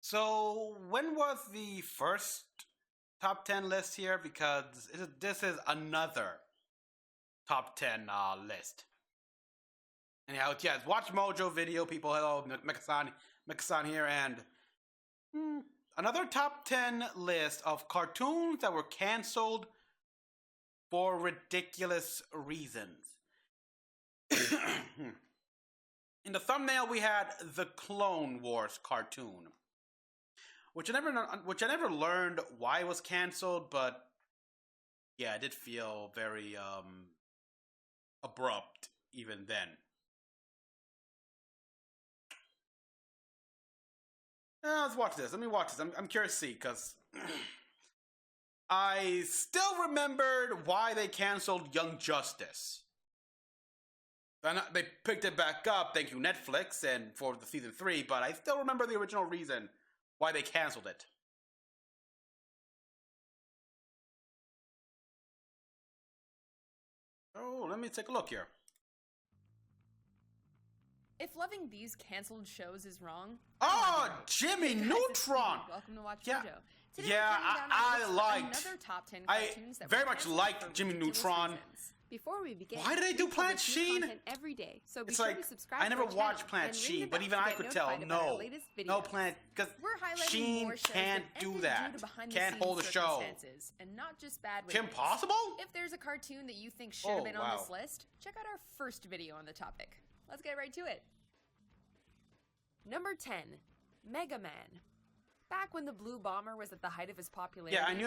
So, when was the first top 10 list here? Because this is another top 10 list. Anyhow, yes, Watch Mojo video, people. Hello, Mecha-san here, and another top 10 list of cartoons that were canceled for ridiculous reasons. In the thumbnail, we had the Clone Wars cartoon, which I never learned why it was canceled, but yeah, it did feel very abrupt even then. Let's watch this. Let me watch this. I'm curious to see, because I still remembered why they canceled Young Justice. And they picked it back up, thank you Netflix, and for the season 3, but I still remember the original reason why they canceled it. Oh, let me take a look here. If loving these canceled shows is wrong... Oh, Jimmy Neutron! Welcome to Watch yeah. Mojo. Today Yeah, I very much liked Jimmy Neutron. Before we begin, why did they do Planet Sheen? Every day, so be it's sure like, to subscribe I never to watched Planet Sheen, but even I could tell, no Planet, because Sheen can't do that. Can't hold a show. And not just bad Kim Possible? If there's a cartoon that you think should have been on this list, check out our first video on the topic. Let's get right to it. Number 10, Mecha-Man. Back when the Blue Bomber was at the height of his popularity, yeah, I knew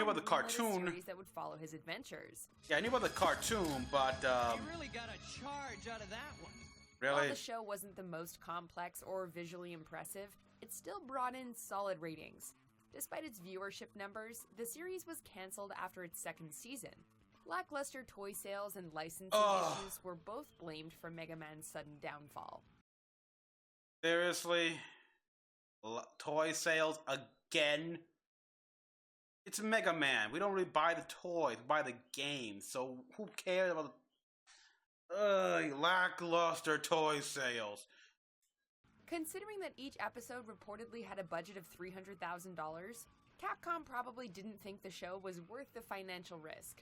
about the cartoon. That would follow his adventures. Yeah, I knew about the cartoon, but you really got a charge out of that one. Really? While the show wasn't the most complex or visually impressive, it still brought in solid ratings. Despite its viewership numbers, the series was canceled after its second season. Lackluster toy sales and licensing issues were both blamed for Mecha-Man's sudden downfall. Seriously? Toy sales again? It's Mecha-Man. We don't really buy the toys, we buy the games. So who cares about the lackluster toy sales? Considering that each episode reportedly had a budget of $300,000, Capcom probably didn't think the show was worth the financial risk.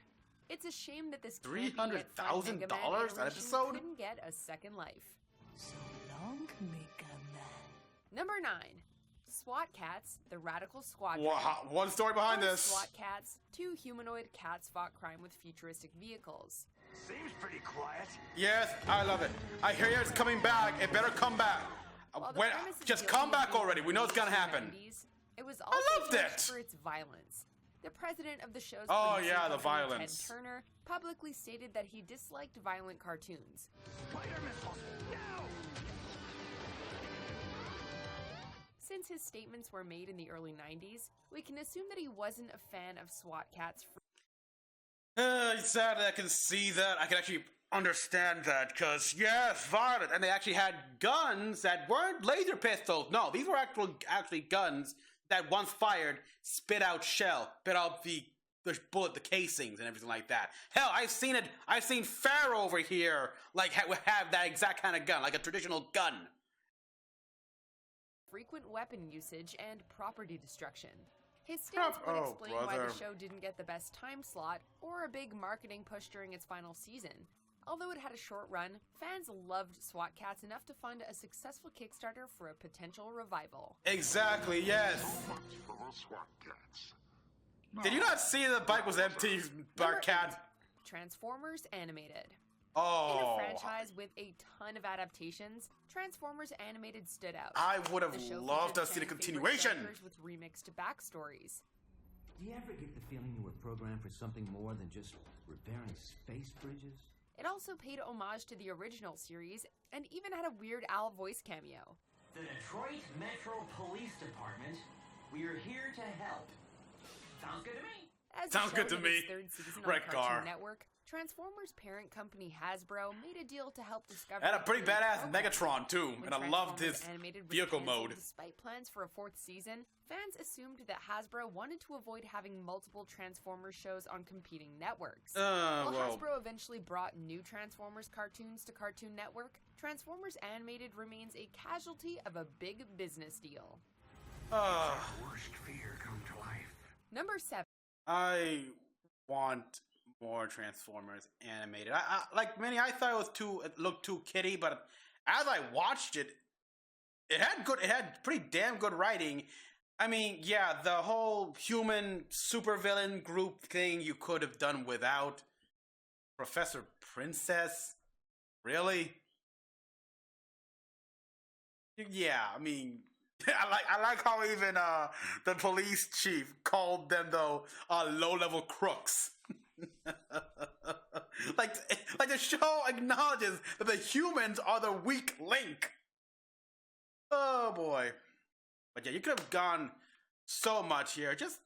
It's a shame that this $300,000 an episode couldn't get a second life. So long, Mecha-Man. Number 9. SWAT Cats, the Radical Squadron. Wow, one story behind this. SWAT Cats, 2 humanoid cats fought crime with futuristic vehicles. Seems pretty quiet. Yes, I love it. I hear it's coming back. It better come back. Just come back already. We know it's gonna happen. It was also judged for its violence. The president of the show's the violence. Ted Turner publicly stated that he disliked violent cartoons. Spider missiles, now! Since his statements were made in the early 90s, we can assume that he wasn't a fan of SWAT Cats. It's sad that I can see that. I can actually understand that, because, yes, violent. And they actually had guns that weren't laser pistols. No, these were actually guns that once fired, spit out shell, spit out the bullet, the casings, and everything like that. Hell, I've seen it. I've seen Pharaoh over here, like, have that exact kind of gun, like a traditional gun. Frequent weapon usage and property destruction. His stance would explain why the show didn't get the best time slot or a big marketing push during its final season. Although it had a short run, fans loved SWAT Cats enough to fund a successful Kickstarter for a potential revival. Exactly, yes. Did you not see the bike was empty, Cat? Transformers Animated. Oh. In a franchise with a ton of adaptations, Transformers Animated stood out. I would have loved to see the continuation. With remixed backstories. Do you ever get the feeling you were programmed for something more than just repairing space bridges? It also paid homage to the original series and even had a Weird Al voice cameo. The Detroit Metro Police Department, we're here to help. Sounds good to me. Sounds good to me. Third season Red on Cartoon Network, Transformers' parent company Hasbro made a deal to help discover. And a pretty badass Megatron too, and I loved his vehicle mode. Despite plans for a 4th season, fans assumed that Hasbro wanted to avoid having multiple Transformers shows on competing networks. While Hasbro eventually brought new Transformers cartoons to Cartoon Network, Transformers Animated remains a casualty of a big business deal. Worst fear come to life. Number 7. I want more Transformers animated. I like many. I thought it looked too kiddie, but as I watched it, it had pretty damn good writing. I mean, yeah, the whole human supervillain group thing you could have done without. Professor Princess, really? Yeah, I mean, I like how even the police chief called them though low-level crooks. like the show acknowledges that the humans are the weak link. Oh boy. But yeah, you could have gone so much here. Just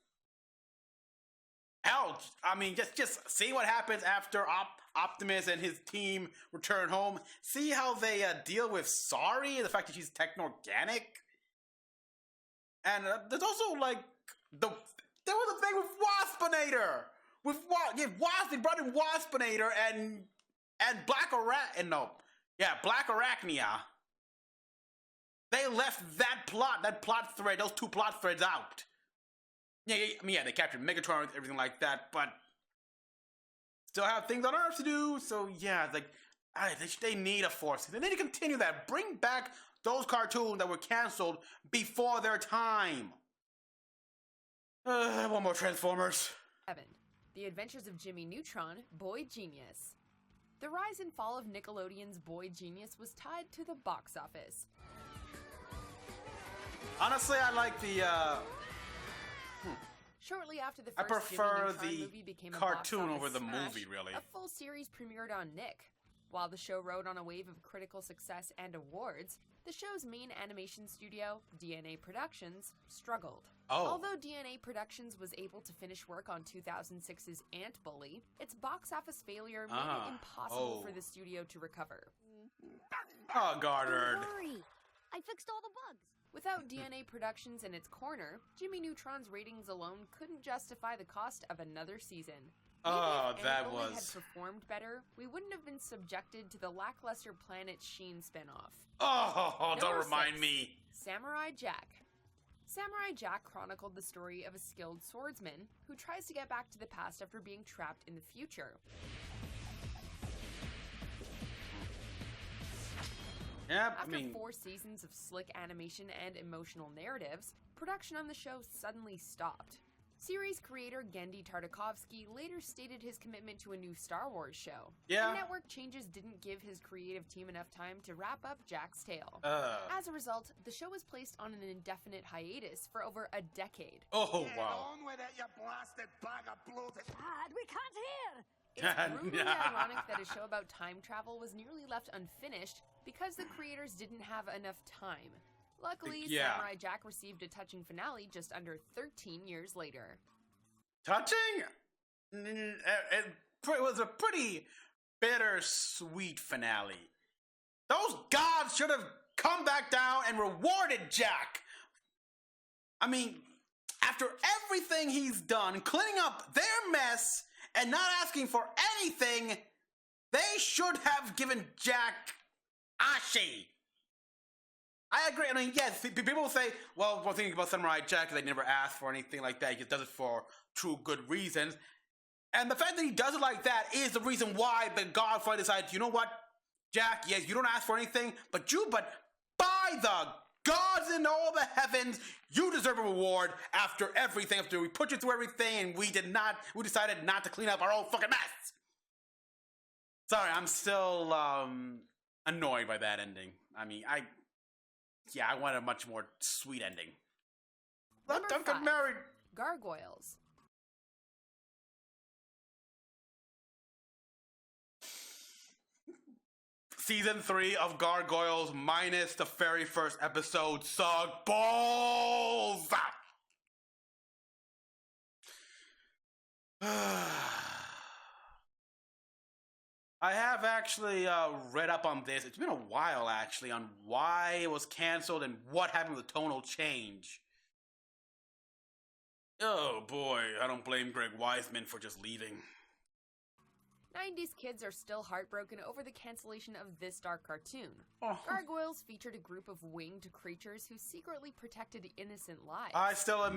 hell, I mean, just see what happens after Optimus and his team return home. See how they deal with Sorry, the fact that she's techno-organic. And there's also like there was a thing with Waspinator. They brought in Waspinator and Black Arachnia. They left that plot thread, those two plot threads out. Yeah, they captured Megatron and everything like that, but still have things on Earth to do. So yeah, like they need a fourth. They need to continue that. Bring back those cartoons that were canceled before their time. I want more Transformers. 7. The Adventures of Jimmy Neutron, Boy Genius. The rise and fall of Nickelodeon's Boy Genius was tied to the box office. Honestly, I like the. Shortly after the I first prefer Jimmy Neutron the movie became a cartoon box office over the smash, movie, really. A full series premiered on Nick. While the show rode on a wave of critical success and awards, the show's main animation studio, DNA Productions, struggled. Oh. Although DNA Productions was able to finish work on 2006's Ant Bully, its box office failure made it impossible for the studio to recover. Oh, Goddard. Don't worry. I fixed all the bugs. Without DNA Productions in its corner, Jimmy Neutron's ratings alone couldn't justify the cost of another season. Oh, Maybe if that Ant Bully had was. performed better, we wouldn't have been subjected to the lackluster Planet Sheen spinoff. Oh, don't Number remind 6, me. Samurai Jack. Samurai Jack chronicled the story of a skilled swordsman who tries to get back to the past after being trapped in the future. Yep, After 4 seasons of slick animation and emotional narratives, production on the show suddenly stopped. Series creator Genndy Tartakovsky later stated his commitment to a new Star Wars show. Yeah. The network changes didn't give his creative team enough time to wrap up Jack's tale. As a result, the show was placed on an indefinite hiatus for over a decade. Oh, wow. On with it, you blasted bag of bloated. Dad, we can't hear. It's brutally ironic that a show about time travel was nearly left unfinished because the creators didn't have enough time. Luckily, Samurai Jack received a touching finale just under 13 years later. Touching? It was a pretty bittersweet finale. Those gods should have come back down and rewarded Jack. I mean, after everything he's done, cleaning up their mess and not asking for anything, they should have given Jack Ashi. I agree. I mean, yes, people will say, well, one thing about Samurai Jack is they never asked for anything like that. He just does it for true good reasons. And the fact that he does it like that is the reason why the Godfather decides, you know what, Jack, yes, you don't ask for anything, but by the gods in all the heavens, you deserve a reward after everything, after we put you through everything and we decided not to clean up our own fucking mess. Sorry, I'm still annoyed by that ending. I mean, I want a much more sweet ending. Let them get married. Gargoyles. Season 3 of Gargoyles minus the very first episode sucked balls. I have actually read up on this. It's been a while, actually, on why it was canceled and what happened with the tonal change. Oh boy, I don't blame Greg Weisman for just leaving. 90s kids are still heartbroken over the cancellation of this dark cartoon. Oh. Gargoyles featured a group of winged creatures who secretly protected innocent lives. I still have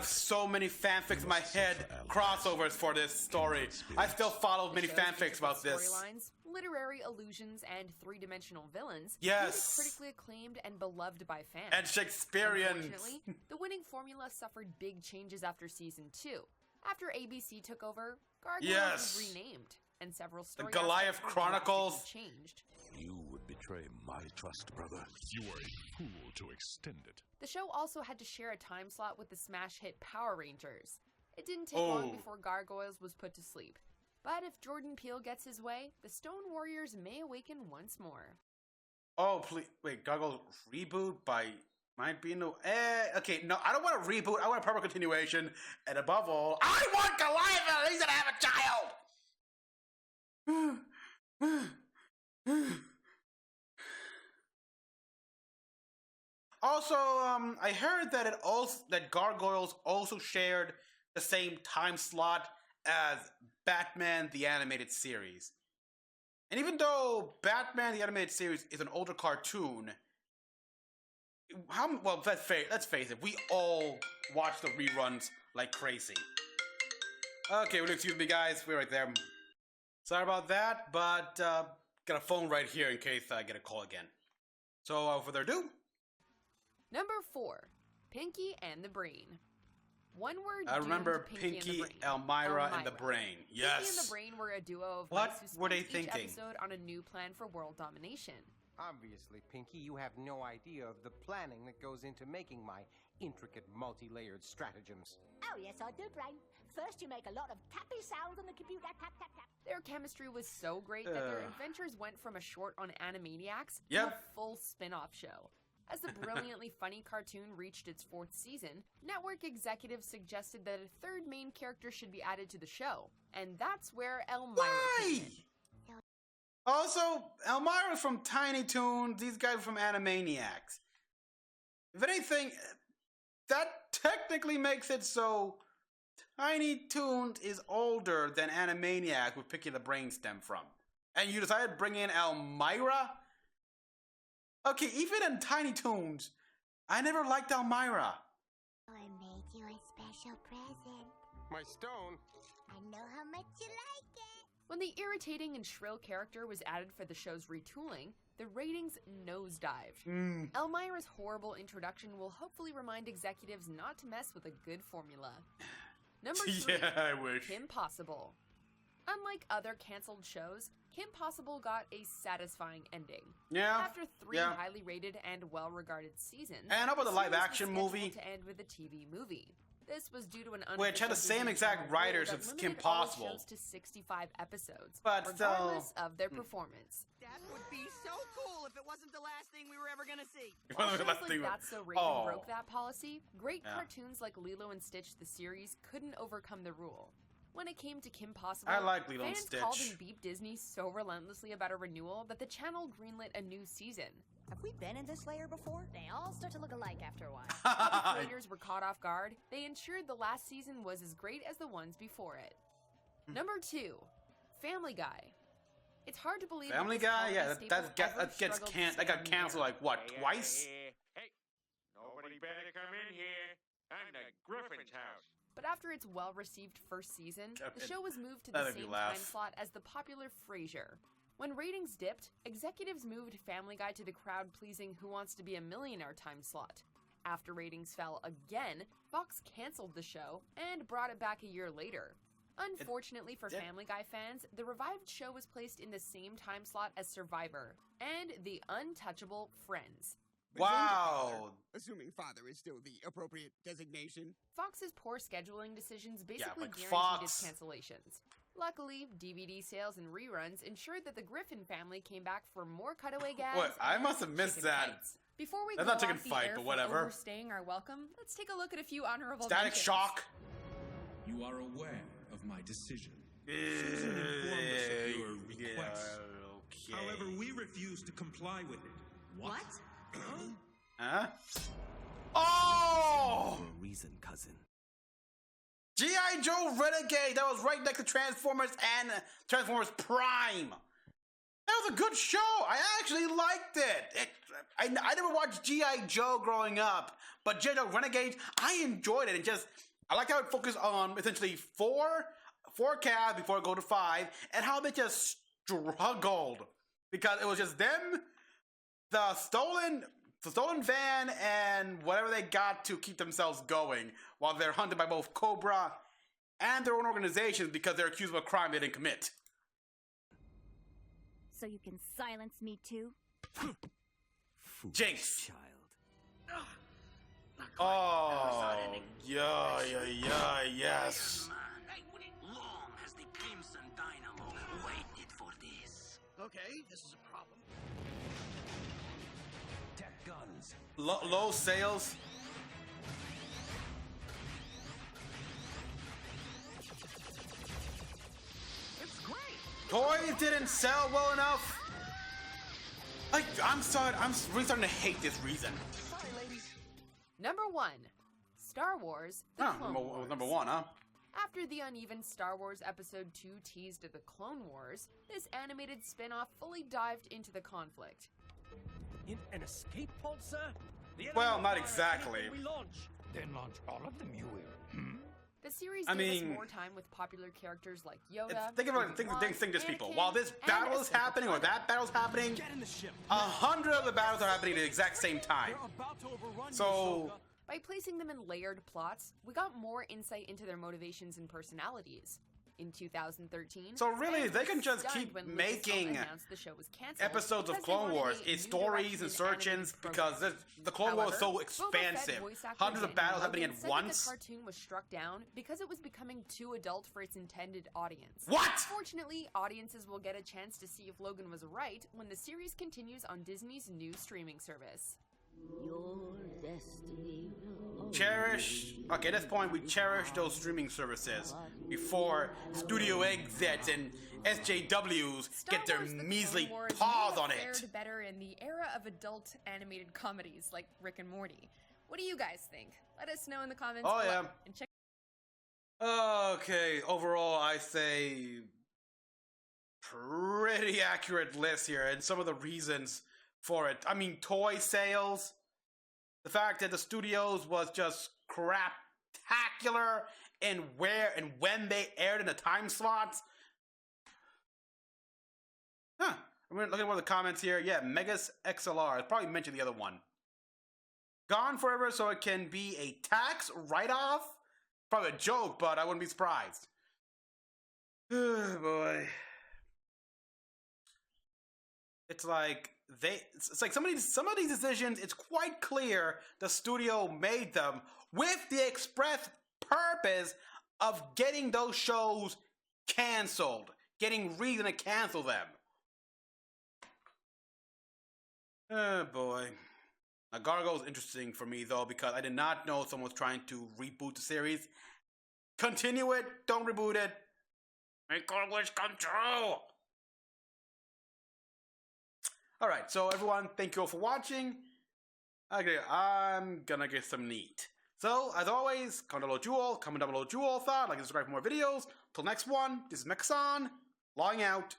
so many fanfics in my head, crossovers for this story. I still follow many fanfics about this. Storylines, literary allusions, and three-dimensional villains. Yes. Critically acclaimed and beloved by fans. And Shakespearean. Unfortunately, the winning formula suffered big changes after season 2. After ABC took over, Gargoyles was renamed, and several story The Goliath Chronicles changed. You would betray my trust, brother. You are a fool to extend it. The show also had to share a time slot with the smash hit Power Rangers. It didn't take long before Gargoyles was put to sleep. But if Jordan Peele gets his way, the Stone Warriors may awaken once more. Oh, please. Wait, Gargoyles reboot by... Might be no... okay, no, I don't want a reboot. I want a proper continuation. And above all, I want Goliath at least to have a child! Also, I heard that Gargoyles also shared the same time slot as Batman the Animated Series. And even though Batman the Animated Series is an older cartoon... Well, let's face it, we all watch the reruns like crazy. Okay, well, excuse me, guys, we're right there. Sorry about that, but got a phone right here in case I get a call again. So, without further ado. Number 4, Pinky and the Brain. One word. I remember Pinky, Elmira, and the Brain. Yes. Pinky and the Brain were a duo of what mice who were they spent each thinking? episode on a new plan for world domination. Obviously, Pinky, you have no idea of the planning that goes into making my intricate, multi-layered stratagems. Oh, yes, I do, Brain. First, you make a lot of tappy sounds on the computer. Tap, tap, tap. Their chemistry was so great that their adventures went from a short on Animaniacs to Yep. a full spin-off show. As the brilliantly funny cartoon reached its 4th season, network executives suggested that a third main character should be added to the show. And that's where Elmira came in. Also, Elmira's from Tiny Toons, these guys are from Animaniacs. If anything, that technically makes it so Tiny Toons is older than Animaniacs with Pinky the Brain stem from. And you decided to bring in Elmira? Okay, even in Tiny Toons, I never liked Elmira. I made you a special present. My stone? I know how much you like it. When the irritating and shrill character was added for the show's retooling, the ratings nosedived. Elmira's horrible introduction will hopefully remind executives not to mess with a good formula. Number 3, Yeah, I wish. Kim Possible. Unlike other cancelled shows, Kim Possible got a satisfying ending. Yeah. After 3 highly rated and well-regarded seasons, And how about the series was live-action movie? scheduled to end with a TV movie. This was due to an Which had the same exact writers as Kim Possible. Shows to 65 episodes, But regardless of their performance. That would be so cool if it wasn't the last thing we were ever gonna see. While shows like That's So Raven broke that policy, great cartoons like Lilo and Stitch the series couldn't overcome the rule. When it came to Kim Possible, I like Lilo and fans Stitch. called and beeped Disney so relentlessly about a renewal that the channel greenlit a new season. Have we been in this layer before? They all start to look alike after a while. While the creators were caught off guard, they ensured the last season was as great as the ones before it. Number 2, Family Guy. It's hard to believe Family Guy? Yeah, that got canceled like what, twice? Hey, nobody better come in here. I'm the Griffin's house. But after its well-received first season, the show was moved to the That'd be same laugh. time slot as the popular Frasier. When ratings dipped, executives moved Family Guy to the crowd-pleasing Who Wants to Be a Millionaire time slot. After ratings fell again, Fox canceled the show and brought it back a year later. Unfortunately for Family Guy fans, the revived show was placed in the same time slot as Survivor and the untouchable Friends. Wow. Assuming father is still the appropriate designation. Fox's poor scheduling decisions basically guaranteed Fox. its cancellations. Luckily, DVD sales and reruns ensured that the Griffin family came back for more cutaway gags. What? I and must have missed chicken that. fights. Before we That's go not chicken off the fight, air but for whatever. overstaying our welcome, let's take a look at a few honorable Static mentions. Shock. You are aware of my decision. Susan informed us of your request. Okay. However, we refuse to comply with it. What? Huh? Oh! For a reason, cousin. G.I. Joe Renegade, that was right next to Transformers and Transformers Prime. That was a good show. I actually liked it. I never watched G.I. Joe growing up, but G.I. Joe Renegade, I enjoyed it. I like how it focused on essentially four cats before it go to 5, and how they just struggled because it was just them, the stolen van, and whatever they got to keep themselves going while they're hunted by both Cobra and their own organizations because they're accused of a crime they didn't commit. So you can silence me too? Jinx. Child. Oh, yeah, yes. Long has the Crimson Dynamo waited for this. Okay, this is a problem. Tech guns. Low sales. It's great. Toys didn't sell well enough. I'm sorry, I'm really starting to hate this reason. Sorry, ladies. Number 1. Star Wars, The Clone Wars. Number 1, huh? After the uneven Star Wars Episode 2 teased of the Clone Wars, this animated spin-off fully dived into the conflict. In an escape pod, sir? Well, not exactly. We launch. Then launch all of them, you will. The series gave us more time with popular characters like Yoda. Think this, people. While this battle is happening or that battle's happening, Get in the ship. 100 other battles are happening at the exact same time. They're about to overrun So, By placing them in layered plots, we got more insight into their motivations and personalities. In 2013, so really, fans they were can just stunned keep when Lucasfilm making announced the show was canceled episodes of because they Clone wanted Wars a is new stories direction and in searchings animated because programming. the Clone Wars is so However, Boba Fett expansive. voice actor Hundreds of Daniel battles happening Logan at said once. that the cartoon was struck down because it was becoming too adult for its intended audience. What? Fortunately, audiences will get a chance to see if Logan was right when the series continues on Disney's new streaming service. Your destiny will Okay, at this point, we cherish those streaming services before studio exits and SJWs get their measly paws on it. Fared better in the era of adult animated comedies like Rick and Morty. What do you guys think? Let us know in the comments Oh, below. yeah. And check Okay, overall, I say pretty accurate list here, and some of the reasons for it. I mean, toy sales, the fact that the studios was just craptacular in where and when they aired in the time slots. I'm looking at one of the comments here. Yeah, Megas XLR. I probably mentioned the other one. Gone forever, so it can be a tax write-off. Probably a joke, but I wouldn't be surprised. Oh, boy. It's like some of these decisions, it's quite clear the studio made them with the express purpose of getting those shows canceled, getting reason to cancel them. Oh boy. Now Gargoyle's interesting for me though, because I did not know someone was trying to reboot the series. Continue it, don't reboot it. Make our wish come true. Alright, so everyone, thank you all for watching. Okay, I'm gonna get some neat. So, as always, comment down below what you all thought, like and subscribe for more videos. Till next one, this is Mecha-san, logging out.